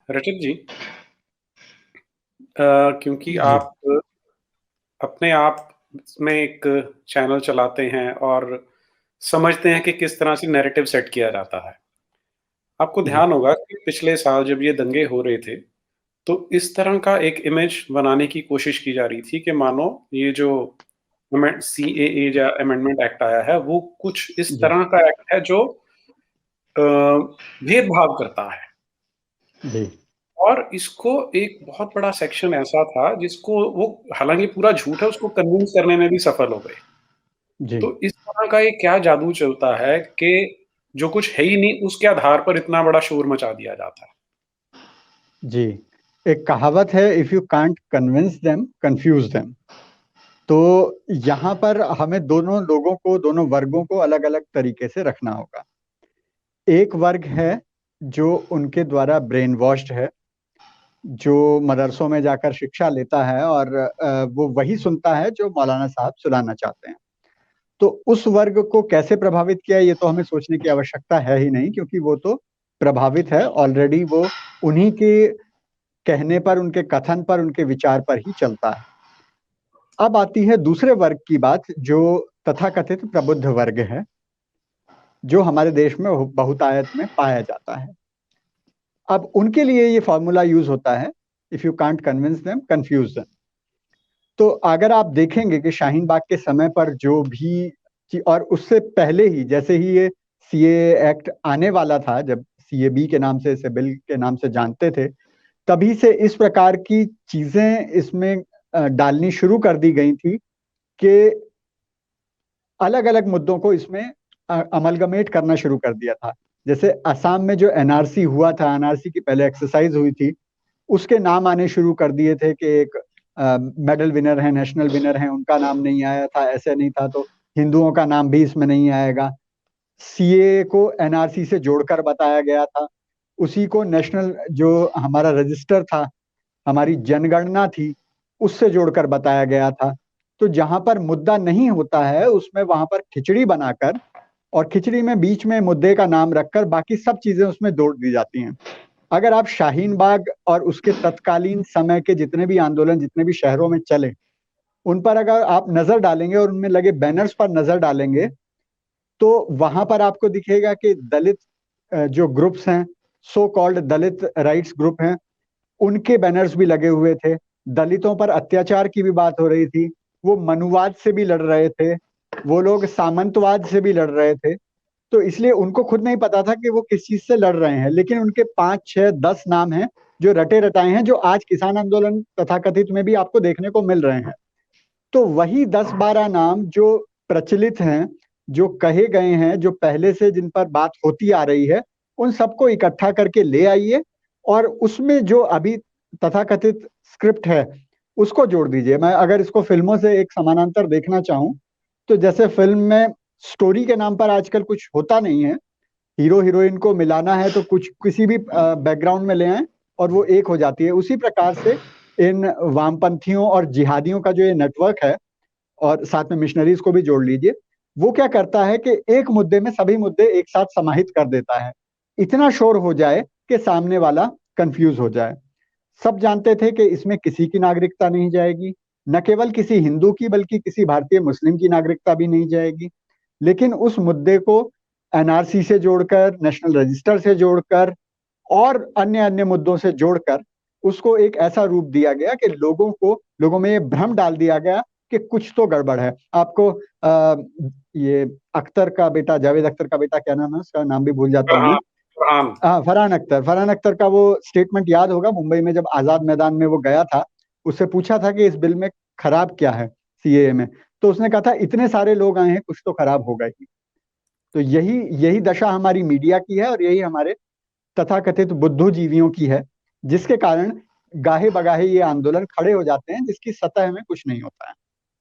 रजत जी, क्योंकि जी। आप अपने आप में एक चैनल चलाते हैं और समझते हैं कि किस तरह से नैरेटिव सेट किया जाता है। आपको जी। ध्यान होगा कि पिछले साल जब ये दंगे हो रहे थे, तो इस तरह का एक इमेज बनाने की कोशिश की जा रही थी कि मानो ये जो सीएए या अमेंडमेंट एक्ट आया है, वो कुछ इस जी। तरह का एक्ट है जो भेदभाव करता है। जी। और इसको एक बहुत बड़ा सेक्शन ऐसा था जिसको वो हालाँकि पूरा झूठ है, उसको कन्विंस करने में भी सफल हो गए। जी। तो इस तरह का एक क्या जादू चलता है कि जो कुछ है ही नहीं, उसके आधार पर इतना बड़ा शोर मचा दिया जाता है। जी। एक कहावत है, if you can't convince them confuse them. तो यहाँ पर हमें दोनों लोगों को, दोनों वर्गों को अलग अलग तरीके से रखना होगा। एक वर्ग है जो उनके द्वारा ब्रेन वॉश्ड है, जो मदरसों में जाकर शिक्षा लेता है और वो वही सुनता है जो मौलाना साहब सुनाना चाहते हैं। तो उस वर्ग को कैसे प्रभावित किया, ये तो हमें सोचने की आवश्यकता है ही नहीं, क्योंकि वो तो प्रभावित है ऑलरेडी। वो उन्हीं के कहने पर, उनके कथन पर, उनके विचार पर ही चलता है। अब आती है दूसरे वर्ग की बात, जो तथाकथित प्रबुद्ध वर्ग है, जो हमारे देश में बहुतायत में पाया जाता है। अब उनके लिए ये फॉर्मूला यूज होता है, if you can't convince them confuse them. तो अगर आप देखेंगे कि शाहीन बाग के समय पर जो भी और उससे पहले ही, जैसे ही ये सीए एक्ट आने वाला था, जब सीएबी के नाम से, इसे बिल के नाम से जानते थे, तभी से इस प्रकार की चीजें इसमें डालनी शुरू कर दी गई थी कि अलग अलग मुद्दों को इसमें अमलगमेट करना शुरू कर दिया था। जैसे असम में जो एनआरसी हुआ था, एनआरसी की पहले एक्सरसाइज हुई थी, उसके नाम आने शुरू कर दिए थे कि एक मेडल विनर है, नेशनल विनर है, उनका नाम नहीं आया था, ऐसे नहीं था, तो हिंदुओं का नाम भी इसमें नहीं आएगा। सीए को एनआरसी से जोड़कर बताया गया था, उसी को नेशनल जो हमारा रजिस्टर था, हमारी जनगणना थी, उससे जोड़कर बताया गया था। तो जहां पर मुद्दा नहीं होता है, उसमें वहां पर खिचड़ी बनाकर, और खिचड़ी में बीच में मुद्दे का नाम रखकर बाकी सब चीजें उसमें जोड़ दी जाती हैं। अगर आप शाहीन बाग और उसके तत्कालीन समय के जितने भी आंदोलन, जितने भी शहरों में चले, उन पर अगर आप नजर डालेंगे और उनमें लगे बैनर्स पर नजर डालेंगे, तो वहां पर आपको दिखेगा कि दलित जो ग्रुप्स हैं, सो कॉल्ड दलित राइट्स ग्रुप हैं, उनके बैनर्स भी लगे हुए थे। दलितों पर अत्याचार की भी बात हो रही थी, वो मनुवाद से भी लड़ रहे थे, वो लोग सामंतवाद से भी लड़ रहे थे। तो इसलिए उनको खुद नहीं पता था कि वो किस चीज से लड़ रहे हैं, लेकिन उनके 5 6 10 नाम हैं जो रटे रटाए हैं, जो आज किसान आंदोलन तथाकथित में भी आपको देखने को मिल रहे हैं। तो वही 10 12 नाम जो प्रचलित हैं, जो कहे गए हैं, जो पहले से जिन पर बात होती आ रही है, उन सबको इकट्ठा करके ले आइए, और उसमें जो अभी तथाकथित स्क्रिप्ट है उसको जोड़ दीजिए। मैं अगर इसको फिल्मों से एक समानांतर देखना चाहूं, तो जैसे फिल्म में स्टोरी के नाम पर आजकल कुछ होता नहीं है, हीरो हीरोइन को मिलाना है तो कुछ किसी भी बैकग्राउंड में ले आए और वो एक हो जाती है। उसी प्रकार से इन वामपंथियों और जिहादियों का जो ये नेटवर्क है, और साथ में मिशनरीज को भी जोड़ लीजिए, वो क्या करता है कि एक मुद्दे में सभी मुद्दे एक साथ समाहित कर देता है, इतना शोर हो जाए कि सामने वाला कंफ्यूज हो जाए। सब जानते थे कि इसमें किसी की नागरिकता नहीं जाएगी, न केवल किसी हिंदू की बल्कि किसी भारतीय मुस्लिम की नागरिकता भी नहीं जाएगी। लेकिन उस मुद्दे को एनआरसी से जोड़कर, नेशनल रजिस्टर से जोड़कर और अन्य अन्य मुद्दों से जोड़कर उसको एक ऐसा रूप दिया गया कि लोगों में ये भ्रम डाल दिया गया कि कुछ तो गड़बड़ है। आपको ये अख्तर का बेटा, जावेद अख्तर का बेटा, क्या नाम है उसका, नाम भी भूल जाता हूँ मैं। फरहान फरहान हाँ, फरहान अख्तर का वो स्टेटमेंट याद होगा, मुंबई में जब आजाद मैदान में वो गया था, उससे पूछा था कि इस बिल में खराब क्या है, सीएए में। तो उसने कहा था इतने सारे लोग आए हैं, कुछ तो खराब होगा ही। तो यही यही दशा हमारी मीडिया की है, और यही हमारे तथाकथित बुद्धिजीवियों की है, जिसके कारण गाहे बगाहे ये आंदोलन खड़े हो जाते हैं, जिसकी सतह में कुछ नहीं होता है।